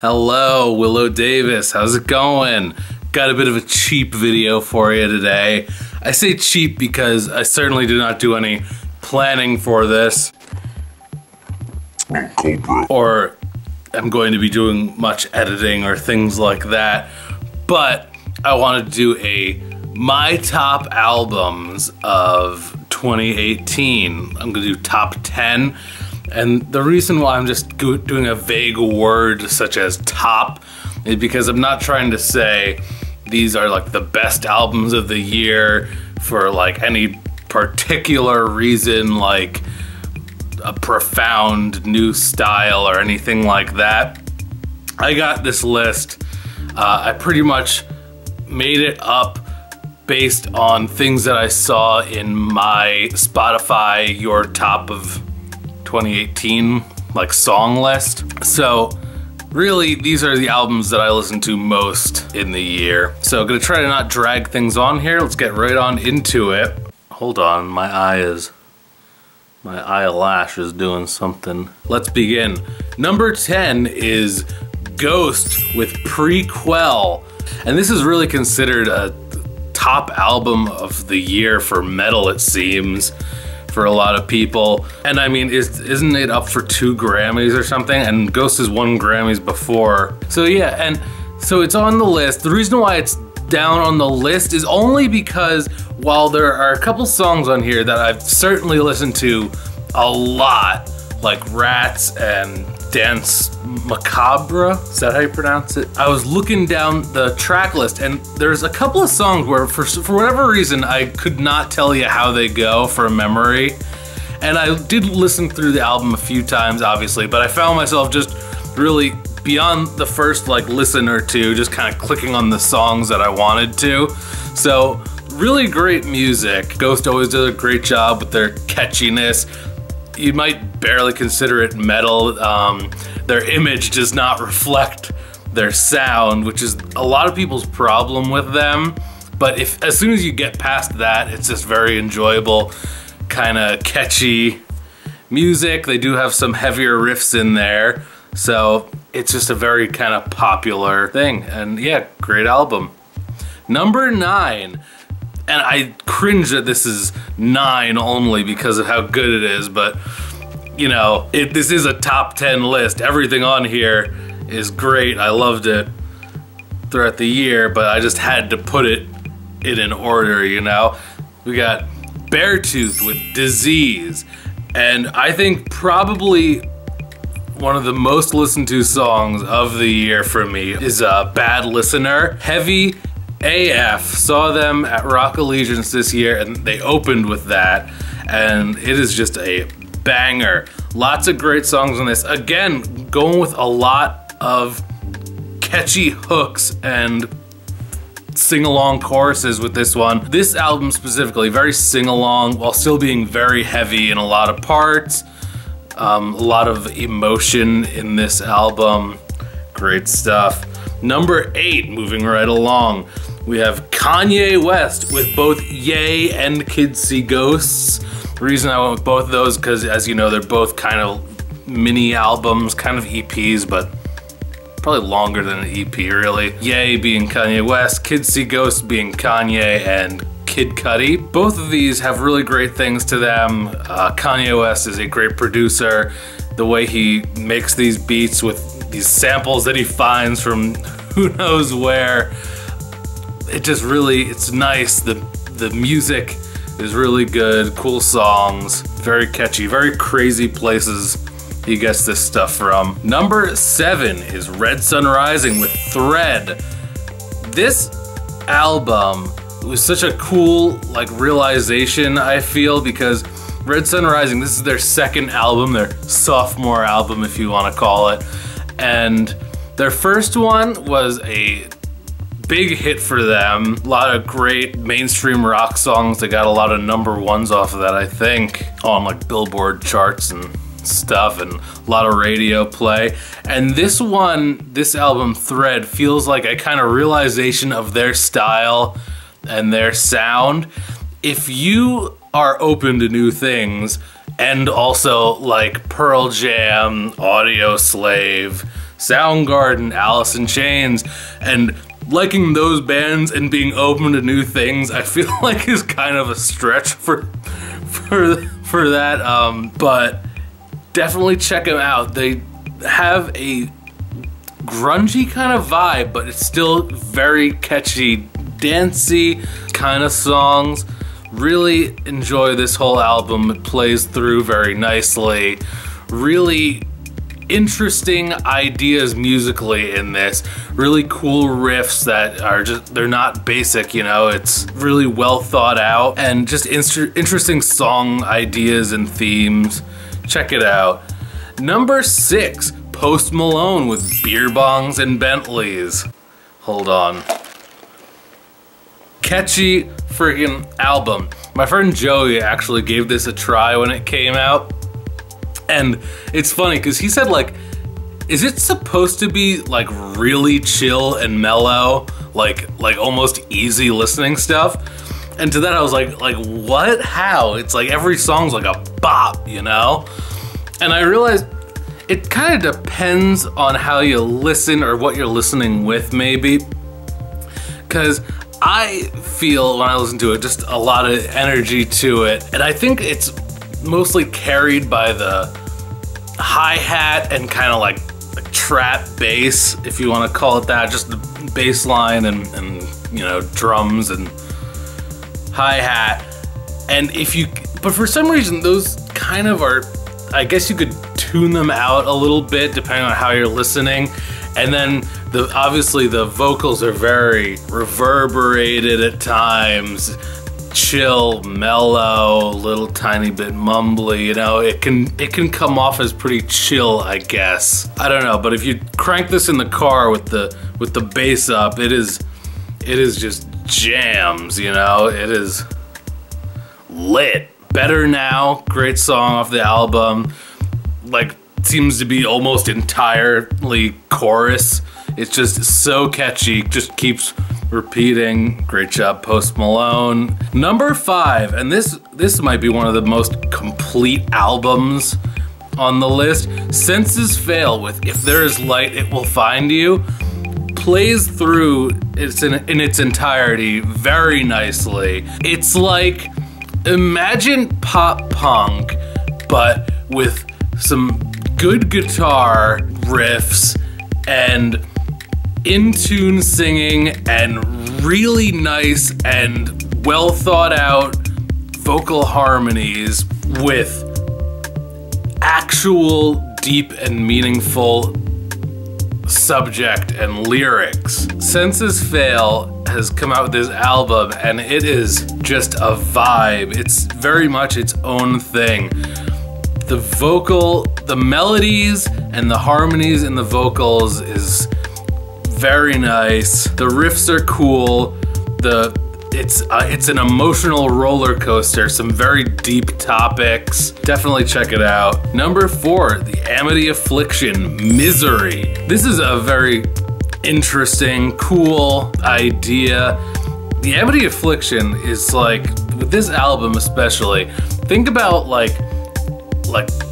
Hello, Willow Davis. How's it going? Got a bit of a cheap video for you today. I say cheap because I certainly did not do any planning for this. Or I'm going to be doing much editing or things like that. But I wanted to do my top albums of 2018. I'm gonna do top 10. And the reason why I'm just doing a vague word such as top is because I'm not trying to say these are like the best albums of the year for like any particular reason, like a profound new style or anything like that. I got this list. I pretty much made it up based on things that I saw in my Spotify Your Top of 2018 like song list. So really these are the albums that I listen to most in the year. So I'm gonna try to not drag things on here. Let's get right on into it. Hold on, my eyelash is doing something. Let's begin. Number 10 is Ghost with Prequel. And this is really considered a top album of the year for metal, it seems, for a lot of people. And I mean, isn't it up for 2 Grammys or something? And Ghost has won Grammys before. So yeah, and so it's on the list. The reason why it's down on the list is only because while there are a couple songs on here that I've certainly listened to a lot, like Rats and Dance Macabre, is that how you pronounce it? I was looking down the track list and there's a couple of songs where for whatever reason I could not tell you how they go from memory. And I did listen through the album a few times obviously, but I found myself just really beyond the first like listen or two, just kind of clicking on the songs that I wanted to. So really great music. Ghost always does a great job with their catchiness. You might barely consider it metal. Their image does not reflect their sound, which is a lot of people's problem with them. But as soon as you get past that, it's just very enjoyable, kind of catchy music. They do have some heavier riffs in there, so it's just a very kind of popular thing. And yeah, great album. Number 9. And I cringe that this is 9 only because of how good it is, but you know, this is a top 10 list. Everything on here is great. I loved it throughout the year, but I just had to put it in an order, you know? We got Beartooth with Disease, and I think probably one of the most listened to songs of the year for me is Bad Listener. Heavy AF, saw them at Rock Allegiance this year and they opened with that, and it is just a banger. Lots of great songs on this. Again, going with a lot of catchy hooks and sing-along choruses with this one. This album specifically, very sing-along while still being very heavy in a lot of parts. A lot of emotion in this album. Great stuff. Number 8, moving right along, we have Kanye West with both Yay and Kids See Ghosts. The reason I went with both of those because, as you know, they're both kind of mini albums, kind of EPs, but probably longer than an EP really. Yay being Kanye West, Kids See Ghosts being Kanye and Kid Cudi. Both of these have really great things to them. Kanye West is a great producer. The way he makes these beats with these samples that he finds from who knows where, it just really, it's nice. The music is really good, cool songs, very catchy, very crazy places he gets this stuff from. Number 7 is Red Sun Rising with Thread. This album was such a cool like realization, I feel, because Red Sun Rising, this is their second album, their sophomore album if you want to call it, and their first one was a big hit for them. A lot of great mainstream rock songs that got a lot of #1s off of that, I think, on like Billboard charts and stuff, and a lot of radio play. And this one, this album Thread, feels like a kind of realization of their style and their sound. If you are open to new things and also like Pearl Jam, Audio Slave, Soundgarden, Alice in Chains, and liking those bands and being open to new things, I feel like is kind of a stretch for that. But definitely check them out. They have a grungy kind of vibe, but it's still very catchy, dancey kind of songs. Really enjoy this whole album. It plays through very nicely. Really interesting ideas musically in this. Really cool riffs that are just, they're not basic, you know, it's really well thought out, and just interesting song ideas and themes. Check it out. Number 6, Post Malone with Beer Bongs and Bentleys. Hold on. Catchy friggin' album. My friend Joey actually gave this a try when it came out. And it's funny because he said, like, is it supposed to be like really chill and mellow, like almost easy listening stuff? And to that I was like what? How? It's like every song's like a bop, you know? And I realized it kind of depends on how you listen or what you're listening with, maybe. Because I feel when I listen to it, just a lot of energy to it. And I think it's mostly carried by the hi-hat and kind of like trap bass, if you want to call it that, just the bass line and you know, drums and hi-hat. And but for some reason those kind of are, I guess you could tune them out a little bit depending on how you're listening. And then obviously the vocals are very reverberated at times, chill, mellow, little tiny bit mumbly, you know, it can come off as pretty chill, I guess. I don't know, but if you crank this in the car with the bass up, it is just jams, you know, it is lit. Better Now, great song off the album, like seems to be almost entirely chorus. It's just so catchy, just keeps repeating. Great job, Post Malone. Number 5, and this might be one of the most complete albums on the list. Senses Fail with If There Is Light, It Will Find You. Plays through in its entirety very nicely. It's like, imagine pop punk, but with some good guitar riffs and in-tune singing and really nice and well thought out vocal harmonies with actual deep and meaningful subject and lyrics. Senses Fail has come out with this album and it is just a vibe. It's very much its own thing. The melodies and the harmonies in the vocals is very nice. The riffs are cool. It's an emotional roller coaster. Some very deep topics. Definitely check it out. Number 4, the Amity Affliction, Misery. This is a very interesting, cool idea. The Amity Affliction is like, with this album especially, think about like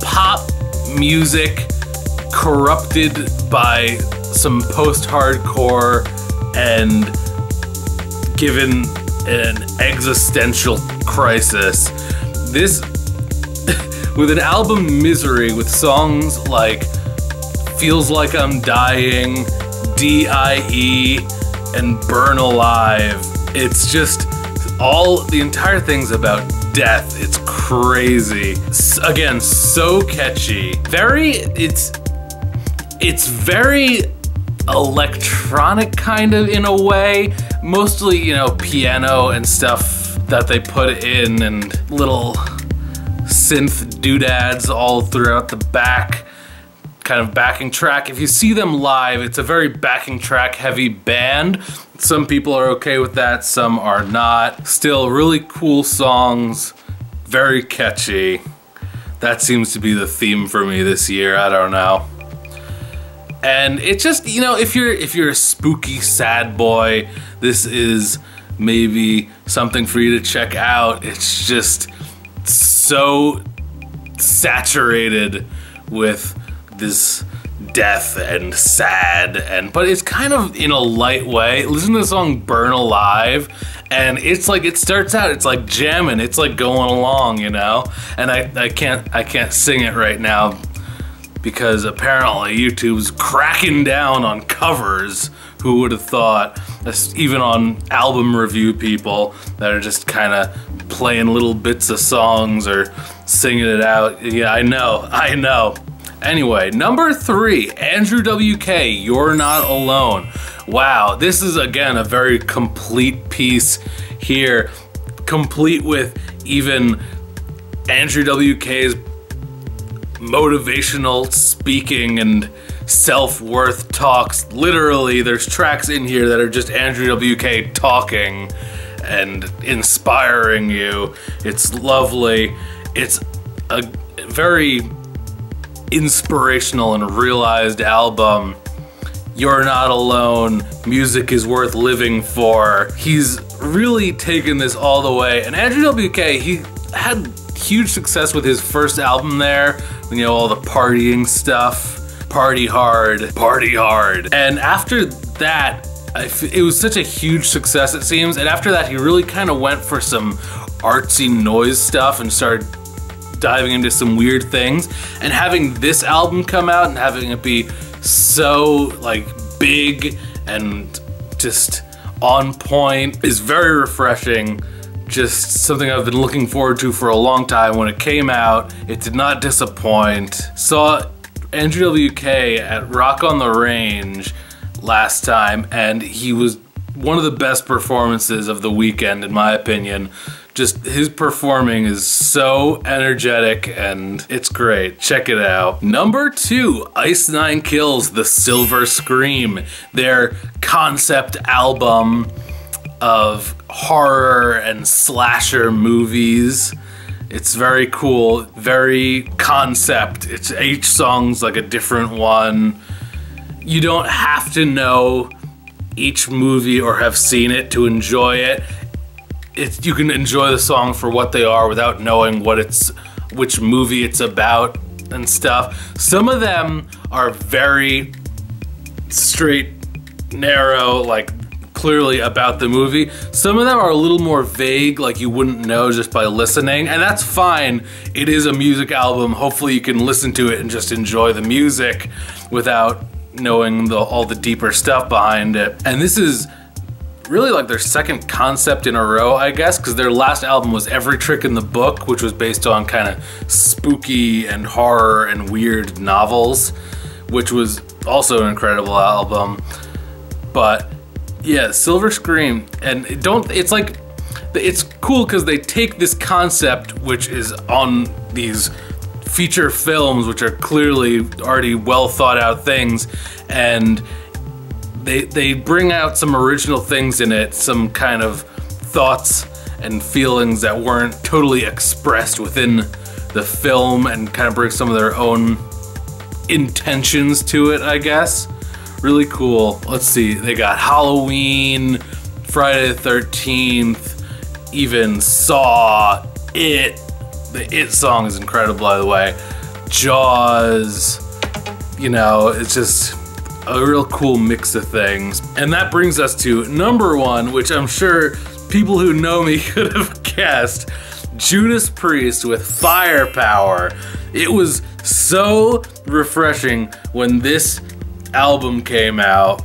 pop music corrupted by some post-hardcore and given an existential crisis. This, with an album Misery, with songs like Feels Like I'm Dying, D.I.E., and Burn Alive, it's just the entire thing's about death. It's crazy. Again, so catchy. It's very electronic kind of in a way. Mostly, you know, piano and stuff that they put in and little synth doodads all throughout the back, kind of backing track. If you see them live, it's a very backing track heavy band. Some people are okay with that, some are not. Still really cool songs, very catchy. That seems to be the theme for me this year, I don't know. And it just, you know, if you're a spooky sad boy, this is maybe something for you to check out. It's just so saturated with this death and sad, but it's kind of in a light way. Listen to the song Burn Alive, and it's like, it starts out, it's like jamming, it's like going along, you know? And I can't sing it right now because apparently YouTube's cracking down on covers. Who would have thought? Even on album review people that are just kind of playing little bits of songs or singing it out. Yeah, I know. Anyway, number 3, Andrew WK, You're Not Alone. Wow, this is again a very complete piece here, complete with even Andrew WK's motivational speaking and self-worth talks. Literally, there's tracks in here that are just Andrew WK talking and inspiring you. It's lovely. It's a very inspirational and realized album. You're Not Alone. Music is worth living for. He's really taken this all the way. And Andrew WK, he had huge success with his first album there, you know, all the partying stuff. Party hard, party hard. And after that, it was such a huge success, it seems. And after that, he really kind of went for some artsy noise stuff and started diving into some weird things. And having this album come out and having it be so like big and just on point is very refreshing. Just something I've been looking forward to for a long time. When it came out, it did not disappoint. Saw Andrew WK at Rock on the Range last time, and he was one of the best performances of the weekend, in my opinion. Just his performing is so energetic and it's great. Check it out. Number 2, Ice Nine Kills, The Silver Scream, their concept album of horror and slasher movies. It's very cool, very concept. Each song's like a different one. You don't have to know each movie or have seen it to enjoy it. You can enjoy the song for what they are without knowing which movie it's about and stuff. Some of them are very straight, narrow, like clearly about the movie. Some of them are a little more vague, like you wouldn't know just by listening, and that's fine. It is a music album. Hopefully you can listen to it and just enjoy the music without knowing all the deeper stuff behind it. And this is really like their second concept in a row, I guess, because their last album was Every Trick in the Book, which was based on kind of spooky and horror and weird novels, which was also an incredible album. But yeah, Silver Scream, and it's cool because they take this concept, which is on these feature films, which are clearly already well thought out things, and they bring out some original things in it, some kind of thoughts and feelings that weren't totally expressed within the film, and kind of bring some of their own intentions to it, I guess. Really cool. Let's see, they got Halloween, Friday the 13th, even Saw, It. The It song is incredible, by the way. Jaws, you know, it's just a real cool mix of things. And that brings us to number 1, which I'm sure people who know me could have guessed. Judas Priest with Firepower. It was so refreshing when this album came out,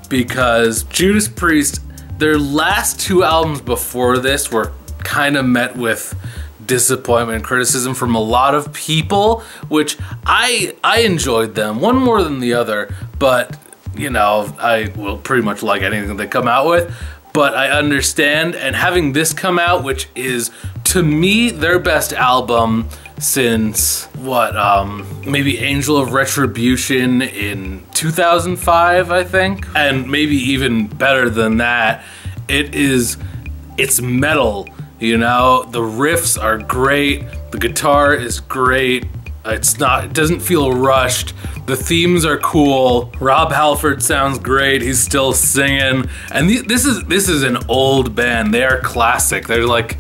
because Judas Priest, their last 2 albums before this were kind of met with disappointment and criticism from a lot of people, which I enjoyed them, one more than the other, but you know, I will pretty much like anything they come out with. But I understand, and having this come out, which is to me their best album since what, maybe Angel of Retribution in 2005, I think, and maybe even better than that. It's metal, you know, the riffs are great, the guitar is great, it doesn't feel rushed, the themes are cool, Rob Halford sounds great, he's still singing, and this is an old band, they are classic, they're like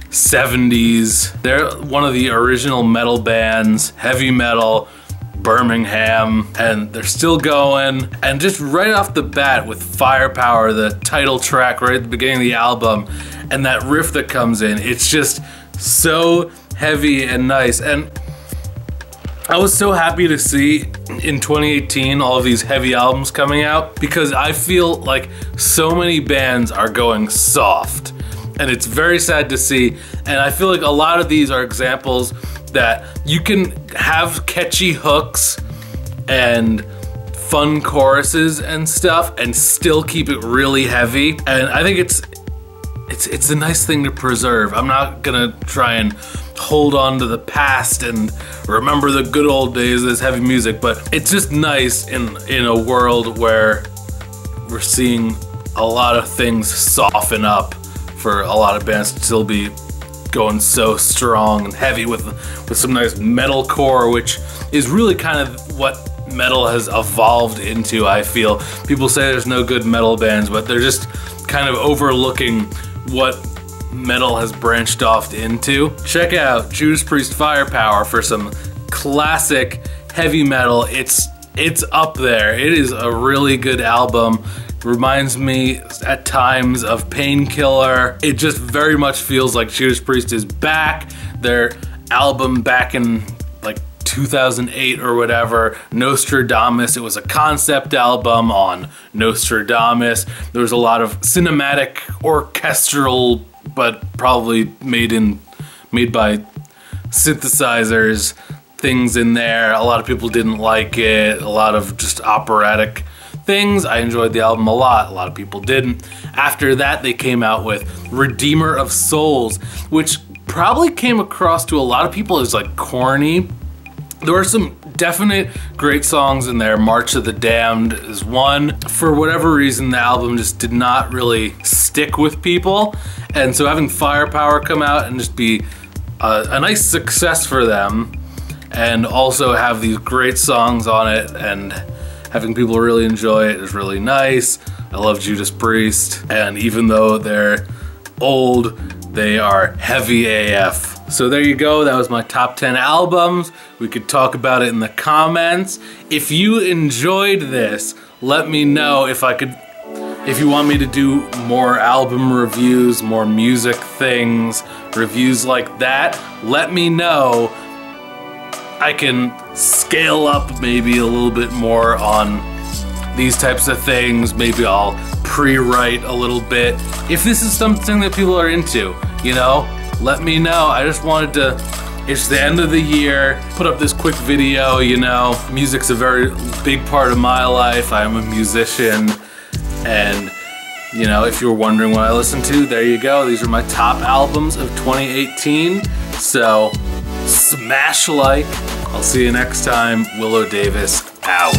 70s. They're one of the original metal bands, heavy metal, Birmingham, and they're still going. And just right off the bat with Firepower, the title track right at the beginning of the album, and that riff that comes in, it's just so heavy and nice. And I was so happy to see in 2018 all of these heavy albums coming out, because I feel like so many bands are going soft, and it's very sad to see. And I feel like a lot of these are examples that you can have catchy hooks and fun choruses and stuff and still keep it really heavy. And I think it's a nice thing to preserve. I'm not gonna try and hold on to the past and remember the good old days of this heavy music, but it's just nice in a world where we're seeing a lot of things soften up for a lot of bands to still be going so strong and heavy with some nice metalcore, which is really kind of what metal has evolved into. I feel people say there's no good metal bands, but they're just kind of overlooking what metal has branched off into. Check out Judas Priest Firepower for some classic heavy metal. It's up there. It is a really good album. Reminds me at times of Painkiller. It just very much feels like Judas Priest is back. Their album back in like 2008 or whatever, Nostradamus, it was a concept album on Nostradamus. There was a lot of cinematic, orchestral, but probably made by synthesizers, things in there. A lot of people didn't like it. A lot of just operatic things. I enjoyed the album a lot of people didn't. After that, they came out with Redeemer of Souls, which probably came across to a lot of people as like corny. There were some definite great songs in there. March of the Damned is one. For whatever reason, the album just did not really stick with people. And so having Firepower come out and just be a nice success for them, and also have these great songs on it and having people really enjoy it is really nice. I love Judas Priest, and even though they're old, they are heavy AF. So there you go, that was my top 10 albums. We could talk about it in the comments. If you enjoyed this, let me know if you want me to do more album reviews, more music things, reviews like that. Let me know. I can scale up maybe a little bit more on these types of things. Maybe I'll pre-write a little bit. If this is something that people are into, you know, let me know. I just wanted to, it's the end of the year, put up this quick video, you know. Music's a very big part of my life. I'm a musician, and you know, if you were wondering what I listen to, there you go. These are my top albums of 2018. So smash like. I'll see you next time. Willow Davis out.